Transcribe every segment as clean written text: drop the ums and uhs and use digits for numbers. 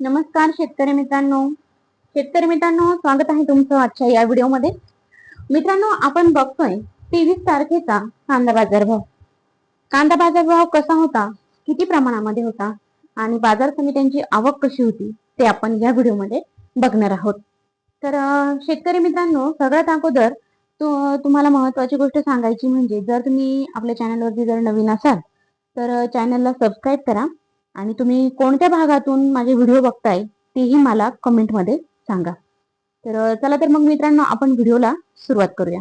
नमस्कार शेतकरी मित्रांनो, स्वागत आहे तुमचं आजच्या या व्हिडिओमध्ये। मित्रांनो, आपण बघतोय 23 तारखेचा कांदा बाजार भाव कसा होता, किती प्रमाणामध्ये होता आणि बाजार समित्यांची आवक कशी होती ते आपण या व्हिडिओमध्ये बघणार आहोत। तर शेतकरी मित्रांनो, सगळ्यात अगोदर तुम्हाला महत्त्वाची गोष्ट सांगायची म्हणजे जर तुम्ही आपल्या चॅनलवरती जर नवीन असाल तर चॅनलला सबस्क्राईब करा आणि तुम्ही कोणत्या भागातून माझे व्हिडिओ बघताय तेही मला कमेंटमध्ये सांगा। तर चला तर मग मित्रांनो, आपण व्हिडिओला सुरुवात करूया।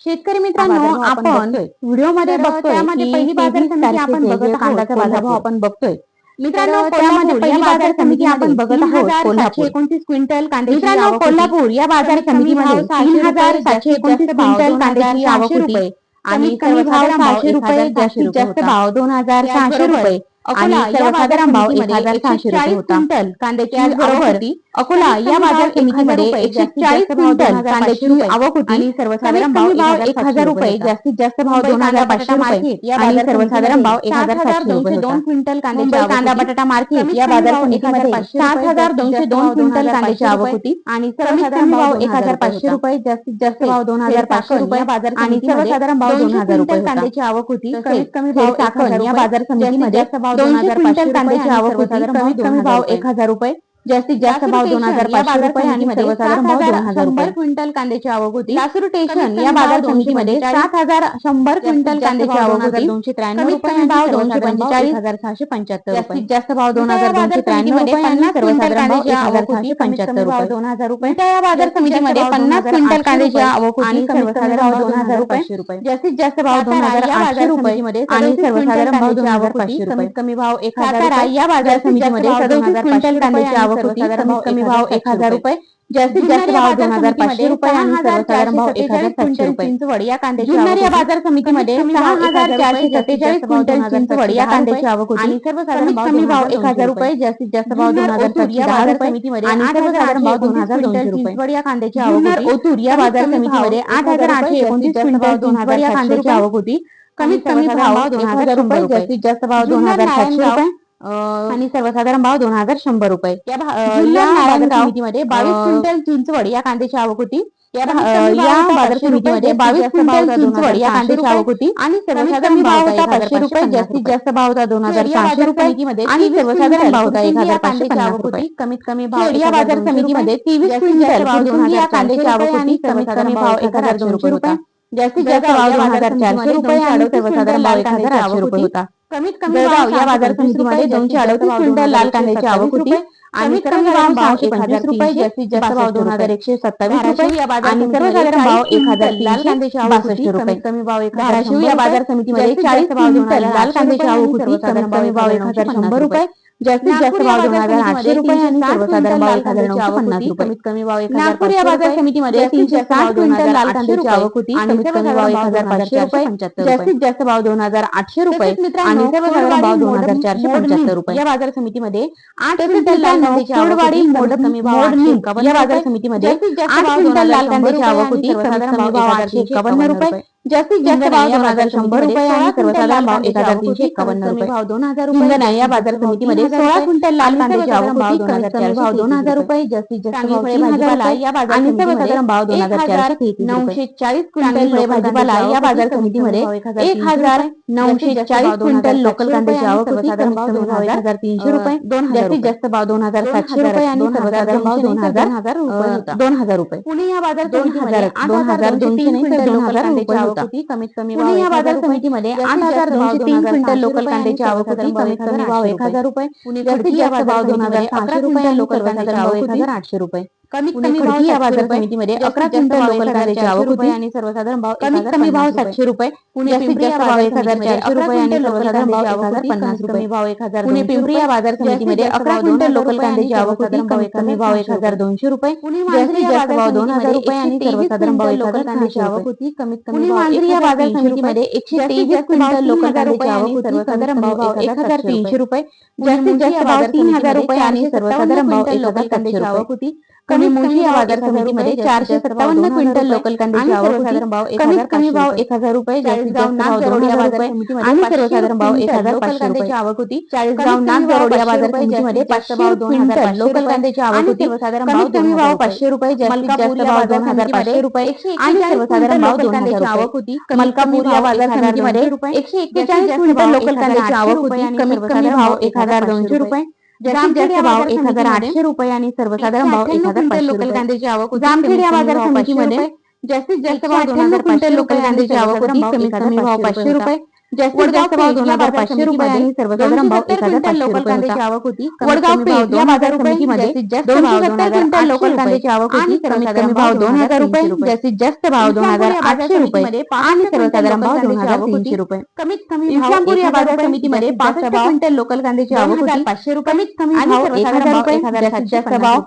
शेतकरी मित्रांनो, आपण व्हिडिओमध्ये बघतोय त्यामध्ये पहिली बाजार समिती आपण बघत आहोत, कांद्याचा बाजारभाव आपण बघतोय। मित्रांनो, त्यामध्ये पहिली बाजार समिती आपण बघत आहोत कोल्हापूर 29 क्विंटल कांद्याची आवक। कोल्हापूर या बाजार समितीमध्ये 3729 क्विंटल कांद्याची आवक होती आणि कमी भाव 600 रुपये, जास्तीत जास्त भाव 2600 रुपये। अकोला या बाजार भाव 1600 रुपये होता। कांद्याची बरोबर अकोला या बाजार समितीमध्ये 140 क्विंटल कांद्याची आवक होती आणि सर्वसाधारण भाव 1000 रुपये, जास्तीत जास्त भाव 2500 रुपये आणि सर्वसाधारण भाव 1702 क्विंटल कांदा बटाटा मार्केट या बाजार समितीमध्ये 7202 क्विंटल कांद्याची आवक होती आणि सर्वसाधारण भाव 1500 रुपये, जास्तीत जास्त भाव 2500 रुपये आणि सर्वसाधारण भाव 2000 रुपये कांद्याची आवक होती। कमीत कमी भाव 1000 या बाजार समितीमध्ये 200 क्विंटल कांद्याची आवक होती, कमीत कमी भाव 1000 रुपये, जास्तीत जास्त भाव 2500 रुपये आणि सर्वसाधारण भाव 2000 रुपये। क्विंटल कांद्याची आवक होती। लासूर स्टेशन या बाजार समितीमध्ये 7100 क्विंटल कांद्याची आवक होती, 293 रुपये भाव 245,675 रुपये, जास्तीत जास्त भाव 2293 रुपये आणि सर्वसाधारण भाव 1675 रुपये, 2000 रुपये। या बाजार समितीमध्ये 50 क्विंटल कांद्याची आवक होती, सर्वसाधारण भाव 2500 रुपये, जास्तीत जास्त भाव 2800 रुपये आणि सर्वसाधारण भाव 2500 रुपये, कमी भाव 1000 रुपये। या बाजार समितीमध्ये 37 क्विंटल कांद्याची आवक होती, कमी भाव 1000 रुपये, जास्तीत जास्त भाव 2500 रुपये आणि सर्वसाधारण भाव 1700 रुपये। चिंचवड या कांद्याची आवक या बाजार समितीमध्ये 6447 क्विंटल चिंचवड या कांद्याची आवक होती आणि सर्वसाधारण भाव 1000 रुपये, जास्तीत जास्त भाव 2710 रुपये आणि सर्वसाधारण भाव 2200 रुपये। चिंचवड या कांद्याची आवक होती। ओतूर या बाजार समितीमध्ये 8829 क्विंटल चिंचवड या कांद्याची आवक होती, कमीत कमी भाव 2000 रुपये, जास्तीत जास्त भाव 2700 रुपये आणि सर्वसाधारण भाव 2100 रुपये। या बाजार समितीमध्ये 22 क्विंटल चिंचवड या कांद्याची आवक होती। या बाजार समितीमध्ये 22 क्विंटल चिंचवड या कांद्याची आवक होती आणि सर्वसाधारण भाव 1500 रुपये, जास्तीत जास्त भाव 2600 रुपये आणि सर्वसाधारण भाव 1550 आवक होती, कमीत कमी भाव। या बाजार समितीमध्ये 23 क्विंटल या कांद्याची आवक होती, कमीत कमी भाव 1200 रुपये, जास्तीत जास्त भाव 2400 रुपये आणि सर्वसाधारण भाव 1800 रुपये होता। कमीत कमी भाव या बाजार समितीमध्ये 238 क्विंटल लाल कांद्याची आवक होती आणि कमी भाव 625 रुपये, जास्तीत जास्त भाव 2127 रुपये आणि सर्वसाधारण भाव 1362 रुपये, कमी भाव 1000। या बाजार समितीमध्ये 40 क्विंटल लाल कांद्याची आवक होती, कमी भाव 1100 रुपये, जास्तीत जास्त भाव 2800 रुपये आणि सर्वसाधारण भाव 1950 रुपये, कमीत कमी भाव 1000। नागपूर या बाजार समितीमध्ये 360 क्विंटल लाल कांद्याची आवक होती आणि कमी भाव 1500 रुपये, जास्तीत जास्त भाव 2800 रुपये आणि सर्वसाधारण भाव 2475 रुपये। या बाजार समितीमध्ये 8 क्विंटल लाल कांद्याची आवक होती, कमी भाव 851। या बाजार समितीमध्ये 8 क्विंटल लाल कांद्याची आवक होती, सर्वसाधारण भाव 851 रुपये, जास्तीत जास्त भाव 2100 रुपये आणि सर्वसाधारण भाव 1351 रुपये, भाव 2000 रुपये। या बाजार समितीमध्ये 16 क्विंटल लाल कांद्याची आवक होती, कमी भाव 2000 रुपये, जास्तीत जास्त भाव 3000 रुपये आणि सर्वसाधारण भाव 2433 रुपये। 940 क्विंटल भाजीपाला या बाजार समितीमध्ये 1940 क्विंटल लोकल कांद्याची आवक होती, कमी भाव 2300 रुपये, जास्तीत जास्त भाव 2700 रुपये आणि सर्वसाधारण भाव 2000 रुपये। पुणे या बाजार समितीमध्ये 8203 क्विंटल लोकल कांद्याची आवक होती, कमीत कमी भाव। या बाजार समितीमध्ये 8203 क्विंटल लोकल कांद्याची आवक होती, कमीत कमी भाव 1000 रुपये, जास्तीत जास्त भाव 2600 रुपये, लोकल कांद्याची आवक 1800 रुपये, कमीत कमी भाव। या बाजार समितीमध्ये 11 क्विंटल लोकल कांद्याची आवक होती आणि सर्वसाधारण भाव कमीत कमी भाव 700 रुपये, जास्तीत जास्त भाव 1400 रुपये आणि सर्वसाधारण भाव 1050 रुपये, भाव 1000। पुणे पिंपरी या बाजार समितीमध्ये 11 क्विंटल लोकल कांद्याची आवक होती, कमीत कमी भाव 1200 रुपये, जास्तीत जास्त भाव 2000 रुपये आणि सर्वसाधारण भाव लोकल कांद्याची आवक होती, कमीत कमी भाव। मांजरी या बाजार समितीमध्ये 123 क्विंटल लोकल कांद्याची आवक होती, सर्वसाधारण भाव 1300 रुपये, जास्तीत जास्त भाव 3000 रुपये आणि सर्वसाधारण भाव 1400 रुपये, कमी मोठी या बाजार समितीमध्ये 457 क्विंटल लोकल कांद्याची आवक होती. कमीत कमी भाव 1000 रुपये, जास्तीत जास्त भाव 2000 रुपये आणि सर्वसाधारण भाव 1500 रुपये आवक होती. चाळीसगाव नागजरोड या बाजार समितीमध्ये 500 क्विंटल लोकल कांद्याची आवक होती. कमीत कमी भाव 500 रुपये, जास्तीत जास्त भाव 2500 रुपये आणि सर्वसाधारण भाव 2000 आवक होती. मलकापूर या बाजार समितीमध्ये 141 क्विंटल लोकल कांद्याची आवक होती. कमीत कमी भाव 1200 रुपये, जास्तीत जास्त भाव 1800 रुपये आणि सर्वसाधारण भाव 1500 लोकल कांद्याची आवक होती. जामखेड या बाजार समितीमध्ये जास्तीत जास्त भाव 2000 क्विंटल लोकल कांद्याची आवक होती. कमीत कमी भाव 500 रुपये, जास्तीत जास्त भाव 2500 रुपये आणि सर्वसाधारण भाव 1500 लोकल कांद्याची आवक होती. वडगाव पेठ या बाजार समितीमध्ये जास्तीत जास्त भाव 2000 लोकल कांद्याची आवक होती. कमीत कमी भाव 2000 रुपये, जास्तीत जास्त भाव 2800 रुपये आणि सर्वसाधारण भाव 2300 रुपये. कमीत कमी इस्लामपूर या बाजार समितीमध्ये 65 क्विंटल लोकल कांद्याची आवक होती. 500 रुपये, कमीत कमी भाव 1000 रुपये, जास्तीत जास्त भाव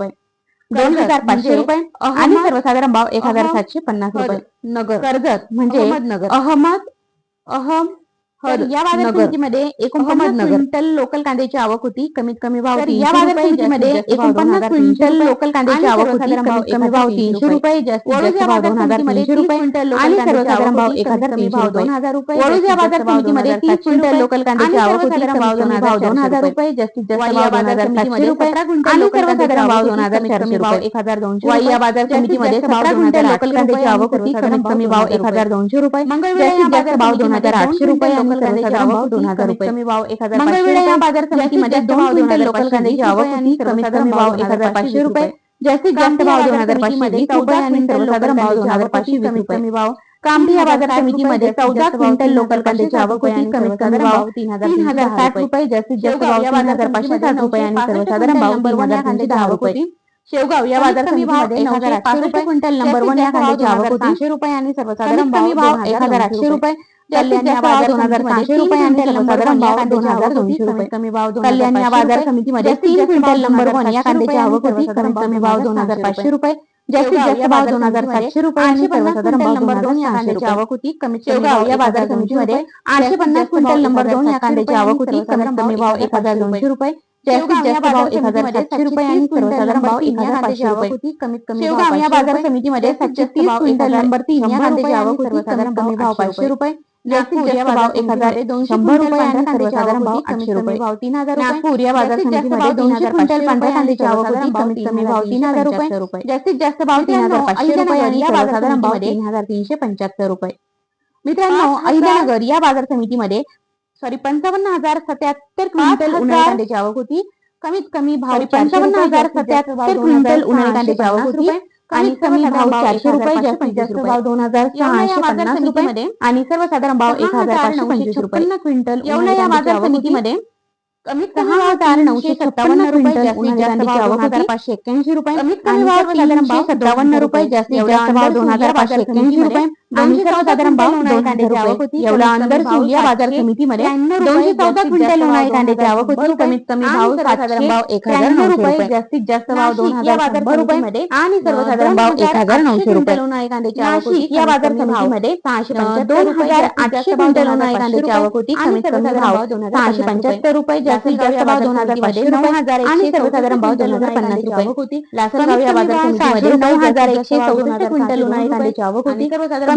2500 रुपये आणि सर्वसाधारण भाव 1750 रुपये. नगर कर्जत म्हणजे या बाजार समितीमध्ये 49 क्विंटल लोकल कांद्याची आवक होती. कमीत कमी भाव या बाजार समितीमध्ये 49 क्विंटल लोकल कांद्याची आवक होती. कमीत कमी भाव 300 रुपये, जास्तीत जास्त भाव 2300 रुपये आणि सर्वसाधारण भाव 1300 रुपये. वडूज या बाजार समितीमध्ये 30 क्विंटल लोकल कांद्याची आवक होती. कमीत कमी भाव 2000 रुपये, जास्तीत जास्त भाव 2700 रुपये आणि सर्वसाधारण भाव 2400 रुपये. 1200. वाई या बाजार समितीमध्ये 17 क्विंटल लोकल कांद्याची आवक होती. कमीत कमी भाव 1200 रुपये, जास्तीत जास्त भाव 2800 रुपये आणि सर्वसाधारण भाव 2000 रुपये. कमी भाव 1500. मंगळवेढा या बाजार समितीमध्ये 2 क्विंटल लोकल कांद्याची आवक होती. कमीत कमी भाव 1500 रुपये, जास्तीत जास्त भाव 2520 रुपये आणि सर्वसाधारण भाव 2520 रुपये. कमी भाव कामठी या बाजार समितीमध्ये 14 क्विंटल लोकल कांद्याची आवक होती. कमीत कमी भाव 3060 रुपये, जास्तीत जास्त भाव 3560 रुपये आणि सर्वसाधारण भाव 3310 रुपये. शेवगाव या बाजार समितीमध्ये 905 रुपये क्विंटल नंबर 1 या कांद्याची आवक होती. 500 रुपये आणि सर्वसाधारण भाव 1800 रुपये. कल्याण या बाजार 2500 रुपये आणि सर्वसाधारण भाव 2200 रुपये. कमी भाव कल्याण या बाजार समितीमध्ये 3 क्विंटल नंबर 1 या कांद्याची आवक होती. कमीत कमी भाव 2500 रुपये, जास्तीत जास्त भाव 2700 रुपये आणि सर्वसाधारण भाव नंबर 2 या कांद्याची आवक होती. कमीत शेवगाव या बाजार समितीमध्ये 850 क्विंटल नंबर 2 या कांद्याची आवक होती. कमीत कमी भाव 1200 रुपये, जास्तीत जास्त भाव 1700 रुपये आणि सर्वसाधारण भाव 1500 रुपये. कमीत कमी शेवगाव या बाजार समितीमध्ये 730 क्विंटल नंबर 3 या कांद्याची आवक होती. कमीत कमी भाव 500 रुपये, जास्तीत जास्त भाव 1200 रुपये आणि सर्वसाधारण भाव 800 रुपये. भाव 3000 रुपये. नागपूर या बाजार समितीमध्ये 200 क्विंटल पांढऱ्या कांद्याची आवक होती. कमीत कमी भाव 3000 रुपये, जास्तीत जास्त भाव 3500 रुपये आणि सर्वसाधारण भाव 3375 रुपये. मित्रांनो, अहिल्यानगर या बाजार समितीमध्ये 55077 क्विंटल उन्हाळी कांद्याची आवक होती. कमीत कमी भाव 55077 क्विंटल उन्हाळी कांद्याची आवक होती आणि कमी भाव 400 रुपये, जास्तीत जास्त भाव 2650 रुपये आणि सर्वसाधारण भाव 1525 रुपये. क्विंटल येवला या बाजार समितीमध्ये कमीत कमी भाव 957 रुपये, जास्तीत जास्त भाव 2581 रुपये. कमीत कमी भाव 357 रुपये, जास्तीत जास्त भाव 2581 रुपये आणि सर्वसाधारण भाव 2000 रुपये. येवला अंदरसूल या बाजार समितीमध्ये 214 क्विंटल उन्हाळी कांद्याची आवक होती. कमीत कमी भाव 791 रुपये, जास्तीत जास्त भाव 2000 रुपये आणि सर्वसाधारण भाव 1900 रुपये. उन्हाळी कांद्याची आवक होती. या बाजार समितीमध्ये 2800 क्विंटल उन्हाळी कांद्याची आवक होती. कमीत कमी भाव 675 रुपये, जास्तीत जास्त भाव 2500 रुपये आणि सर्वसाधारण भाव 2050 रुपये होती. लासलगाव या बाजार समितीमध्ये 9164 क्विंटल उन्हाळी कांद्याची आवक होती.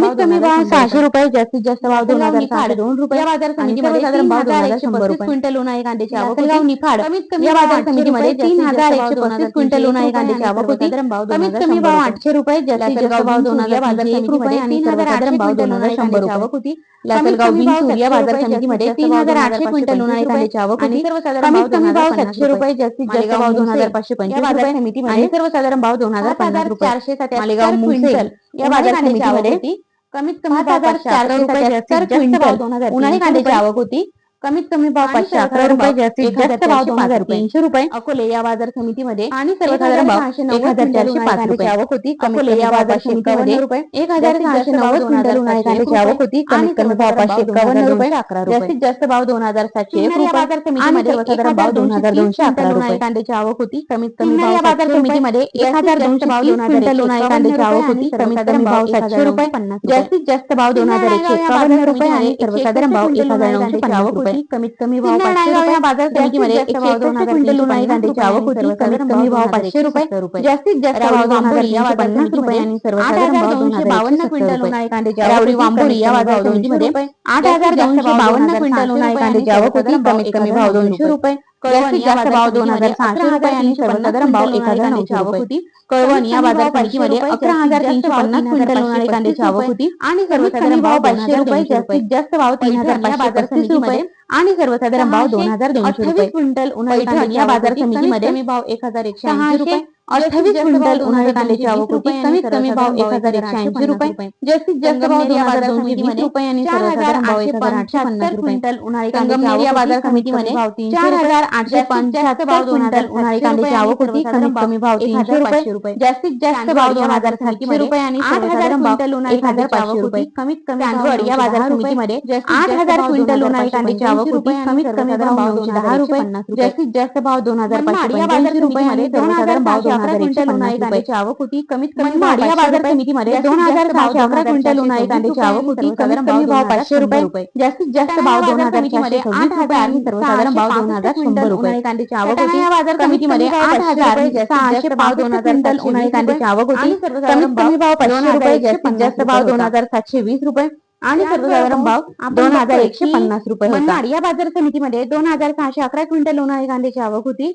कमीत कमी भाव 600 रुपये, जास्तीत जास्त भाव 2602 रुपये. या बाजार समितीमध्ये सर्वसाधारण भाव 2135 क्विंटल उन्हाळी कांद्याची आवक होती. निफाड या बाजार समितीमध्ये 3135 क्विंटल उन्हाळी कांद्याची आवक होती. कमीत कमी भाव 800 रुपये, जास्तीत जास्त भाव 2000 बाजार समितीमध्ये आणि सर्वसाधारण भाव 2100 रुपये आवक होती. लासलगाव बिनसूर या बाजार समितीमध्ये 3800 क्विंटल उन्हाळी कांद्याची आवक होती. कमीत कमी भाव 700 रुपये, जास्तीत जास्त भाव 2525 बाजार समितीमध्ये आणि सर्वसाधारण भाव 2050 रुपये. 477 मालेगाव क्विंटल या बाजार समितीमध्ये कमीत कमी 5400 रुपये, जास्तीत जास्त भाव 2000 उन्हाळी कांद्याची आवक होती. कमीत कमी भाव 511 रुपये, जास्तीत जास्त भाव 2300 रुपये. अकोले या बाजार समितीमध्ये आणि सर्वसाधारण भाव 1405 रुपये आवक होती. अकोले या बाजार समितीमध्ये 1690 क्विंटल उन्हाळी कांद्याची आवक होती. कमीत कमी भाव 551 रुपये, जास्तीत जास्त भाव 2701 रुपये. बाजार समितीमध्ये सर्वसाधारण भाव 2211 रुपये कांद्याची आवक होती. कमीत कमी भाव बाजार समितीमध्ये 1220 क्विंटल उन्हाळी कांद्याची आवक होती. कमीत कमी भाव 700 रुपये, जास्तीत जास्त भाव 2151 रुपये आणि सर्वसाधारण भाव 1950 रुपये. कमीत कमी भाव 500 रुपये बाजार समितीमध्ये 161 क्विंटल उन्हाळी कांद्याची आवक होती. कमीत कमी भाव 500 रुपये, जास्तीत जास्त भाव 2,350 रुपये आणि सर्वसाधारण भाव 2,252 क्विंटल उन्हाळी कांद्याची आवक वांबोरी या बाजार समितीमध्ये 8,252 क्विंटल उन्हाळी कांद्याची आवक होती. कमीत कमी भाव 200 रुपये, जास्तीत जास्त भाव 2,600 रुपये आणि सर्वसाधारण भाव 1,900 आवक होती. कळवण या बाजार समितीमध्ये 11,350 क्विंटल उन्हाळी कांद्याची आवक होती आणि सर्वसाधारण भाव 500 रुपये, जास्तीत जास्त भाव 3,535 रुपये आणि सर्वसाधारण भाव 2,200 रुपये. क्विंटल उन्हाळी कांद्याची या बाजार समितीमध्ये भाव 1,180 रुपये. 28 क्विंटल उन्हाळी कांद्याची आवक होती. कमीत कमी भाव 1,180 रुपये, जास्तीत जास्त भाव 2,220 रुपये आणि सर्वसाधारण भाव 1,850 क्विंटल उन्हाळी कांद्याची या बाजार समितीमध्ये 4,875 क्विंटल उन्हाळी कांद्याची आवक होती. कमीत कमी भाव 300 रुपये, जास्तीत जास्त भाव 2,700 रुपये आणि सर्वसाधारण भाव 1,500 रुपये. कमीत कमी भाव या बाजार समितीमध्ये 8,000 क्विंटल उन्हाळी कांद्याची आवक होती. कमीत कमी भाव 910 रुपये, जास्तीत जास्त भाव 2,585 रुपये आणि सर्वसाधारण भाव 11 क्विंटल उन्हाळी कांद्याची आवक होती. कमीत कमी भाव या बाजार समितीमध्ये 2,611 क्विंटल उन्हाळी कांद्याची आवक होती. कमीत कमी भाव 500 रुपये, जास्तीत जास्त भाव 2,426 रुपये आणि सर्वसाधारण भाव 2,100 रुपये. कांद्याची आवक होती. या बाजार समितीमध्ये 8,605 भाव 2,000 उन्हाळी कांद्याची आवक होती. कमीत कमी भाव 500 रुपये, जास्तीत जास्त भाव 2,720 रुपये आणि सर्वसाधारण भाव 2,150 रुपये होता. या बाजार समितीमध्ये 2,611 क्विंटल उन्हाळी कांद्याची आवक होती.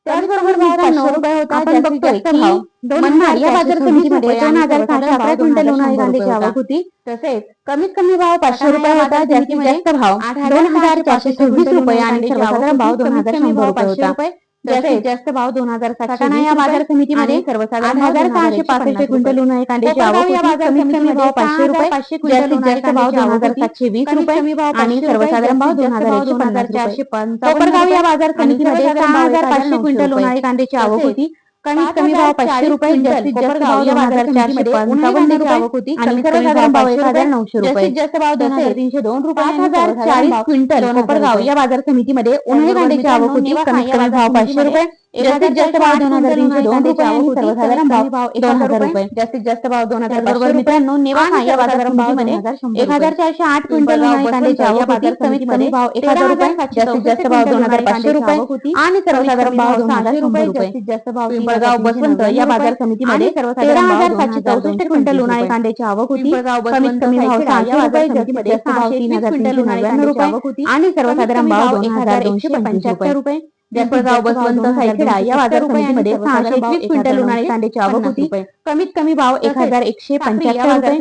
त्याचबरोबर भाव 500 रुपये होता. आपण बघतोय की मनमाड या बाजार समितीमध्ये 2,611 क्विंटल उन्हाळी कांद्याची आवक होती. तसेच कमीत कमी भाव 500 रुपये होता. जास्तीत जास्त भाव 2,426 रुपये आणि सर्वसाधारण भाव 2,100 रुपये होता. जास्तीत जास्त भाव 2,700 या बाजार समितीमध्ये सर्वसाधारण 1,665 क्विंटल उन्हाळी कांद्याची आवक होती. कमीत कमी भाव 500 रुपये, जास्तीत जास्त भाव 2,720 रुपये आणि सर्वसाधारण भाव 2,455. कोपरगाव या बाजार समितीमध्ये 6,500 क्विंटल उन्हाळी कांद्याची आवक होती. कमीत कमी भाव 500 रुपये, जास्तीत जास्त भाव 2,455 आवक होती आणि सर्वसाधारण भाव 1,900 रुपये. जास्तीत जास्त भाव 2,302 रुपये. 5,040 क्विंटल कोपरगाव या बाजार समितीमध्ये उन्हाळी कांद्याची आवक होती. कमीत कमी भाव 500 रुपये, जास्तीत जास्त भाव 2,302 रुपये आणि सर्वसाधारण भाव 1,000 रुपये. जास्तीत जास्त भाव 2,500 मित्रांनो नेवासा या बाजार समितीमध्ये 1,408 क्विंटल उन्हाळी कांद्याची आवक होती. कमीत कमी भाव 1,000 रुपये, जास्तीत जास्त भाव 2,500 रुपये आणि सर्वसाधारण भाव 2,100 रुपये. जास्तीत जास्त भाव पिंपळगाव बसवंत या बाजार समितीमध्ये 13,764 क्विंटल उन्हाळी कांद्याची आवक होती. कमीत कमी भाव 600 रुपये, जास्तीत जास्त भाव 3,399 रुपये आणि सर्वसाधारण भाव 1,275 रुपये. पिंपळगाव बसवंत सायखेडा या बाजार समितीमध्ये 621 क्विंटल उन्हाळी कांद्याची आवक होती. कमीत कमी भाव 1,175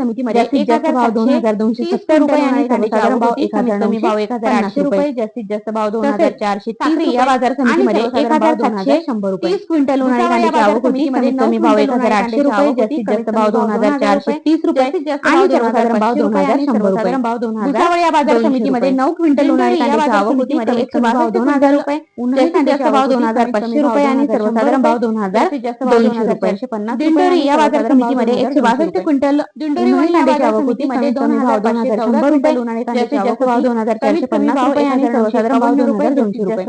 रुपये, जास्तीत जास्त भाव 2,270 रुपये आणि सर्वसाधारण भाव 1,800 रुपये. जास्तीत जास्त भाव 2,430 या बाजार समितीमध्ये 1,700 रुपये. 30 क्विंटल उन्हाळी कांद्याची आवक होती. कमीत कमी भाव 1,800 रुपये, जास्तीत जास्त भाव 2,430 रुपये आणि सर्वसाधारण भाव 2,100 रुपये. भुसावळ या बाजार समितीमध्ये 9 क्विंटल उन्हाळी कांद्याची आवक होती. कमीत कमी भाव 2,000 रुपये, जास्तीत जास्त भाव 2,500 रुपये आणि सर्वसाधारण भाव 2,200 रुपये. दिंडोरी या बाजार समितीमध्ये 162 क्विंटल दिंडोरी कांद्याची आवक होती. कमीत कमी भाव 2,100 रुपये, जास्तीत जास्त भाव 2,450 रुपये आणि सर्वसाधारण भाव 2,200 रुपये.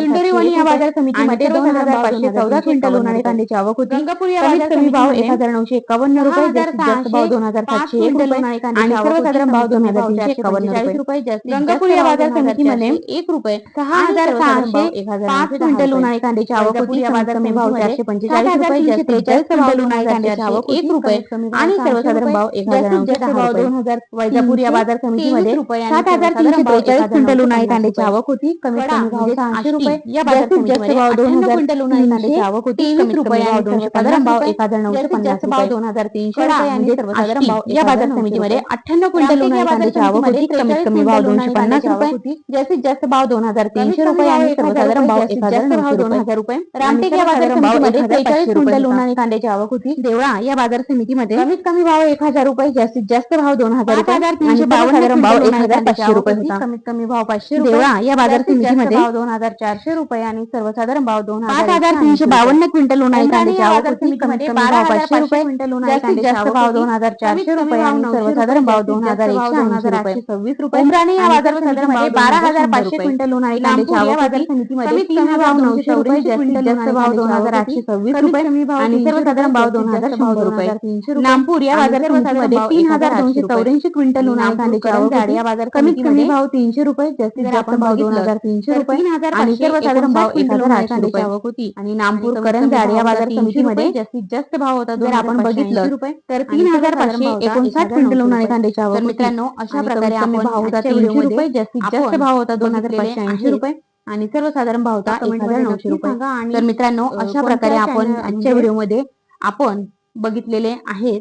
दिंडोरी या बाजार समितीमध्ये 2,514 क्विंटल उन्हाळी कांद्याची आवक होती. कमीत कमी भाव 1,951 रुपये, जास्तीत जास्त भाव 2,701 रुपये आणि सर्वसाधारण भाव 2,351 रुपये. गंगापूर या बाजार समितीमध्ये 1 रुपये 6,605 क्विंटल उन्हाळी कांद्याची आवक होती. कमीत कमी भाव 445 रुपये, जास्तीत जास्त क्विंटल उन्हाळी कांद्याची आवक 1 रुपये आणि सर्वसाधारण भाव 1,910 रुपये. वैजापूर या बाजार समितीमध्ये 7,343 क्विंटल उन्हाळी कांद्याची आवक होती. कमीत कमी भाव 600 रुपये, जास्तीत जास्त भाव 2,000 क्विंटल उन्हाळी कांद्याची आवक होती. कमीत कमी भाव 215 भाव 1,950 भाव 2,300 रुपये आणि सर्वसाधारण भाव या बाजार समितीमध्ये 98 क्विंटल उन्हाळी कांद्याची आवक होती. कमीत कमी भाव 250 रुपये, जास्तीत जास्त भाव 2,300 रुपये आणि सर्वसाधारण भाव 1,000 रुपये. रामटेक या बाजार समितीमध्ये 43 क्विंटल उन्हाळी कांद्याची आवक होती. देवळा या बाजार समितीमध्ये कमीत कमी भाव 1,000 रुपये, जास्तीत जास्त भाव 2,000 रुपये आणि सर्वसाधारण भाव 1,500 रुपये होता. कमीत कमी भाव 500 रुपये. देवळा या बाजार समितीमध्ये भाव 2,400 रुपये आणि सर्वसाधारण भाव 5,352 क्विंटल उन्हाळी कांद्याची आवक होती. कमीत कमी भाव 500 रुपये, जास्तीत जास्त भाव 2,400 रुपये आणि सर्वसाधारण भाव 2,126 रुपये. उमराणे या बाजार समितीमध्ये 12,500 क्विंटल उन्हाळी कांद्याची आवक होती. कमीत कमी भाव 900 रुपये, जास्तीत जास्त भाव 2,826 रुपये आणि सर्वसाधारण भाव 2,000 ₹1,100 नागपूर या बाजार समितीमध्ये 3,284 क्विंटल उन्हाळी कांद्याची आवक होती. या बाजार कमीत कमी भाव ₹300, जास्तीत जास्त भाव ₹2,300 आणि सर्वसाधारण भाव ₹1,800 आवक होती. आणि नागपूर करंजाड या बाजार समितीमध्ये जास्तीत जास्त भाव होता. जर आपण बघितलं तर 3,559 क्विंटल उन्हाळी कांद्याची आवक. मित्रांनो, अशा प्रकारे आपण भाव होता ₹300, जास्तीत जास्त भाव होता ₹2,580 आणि सर्वसाधारण भाव होता ₹1,900. तर मित्रांनो, अशा प्रकारे आपण आजच्या व्हिडिओमध्ये आपण बघितलेले आहेत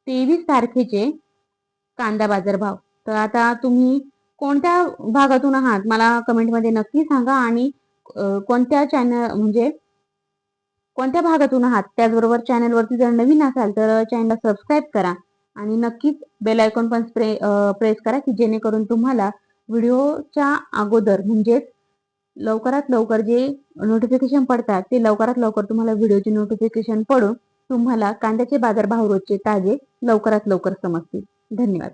23 तारखेचे कांदा बाजार भाव. तर आता तुम्ही कोणत्या भागातून आहात मला कमेंटमध्ये नक्की सांगा आणि कोणत्या चॅनल म्हणजे कोणत्या भागातून आहात. त्याचबरोबर चॅनलवरती जर नवीन असाल तर चॅनलला सबस्क्राईब करा आणि नक्कीच बेल आयकॉन पण प्रेस करा की जेणेकरून तुम्हाला व्हिडिओच्या अगोदर म्हणजेच लवकरात लवकर जे नोटिफिकेशन पडतात ते लवकरात लवकर तुम्हाला व्हिडिओचे नोटिफिकेशन पडून तुम्हाला कांद्याचे बाजारभाव रोजचे ताजे लवकरात लवकर समजतील. धन्यवाद.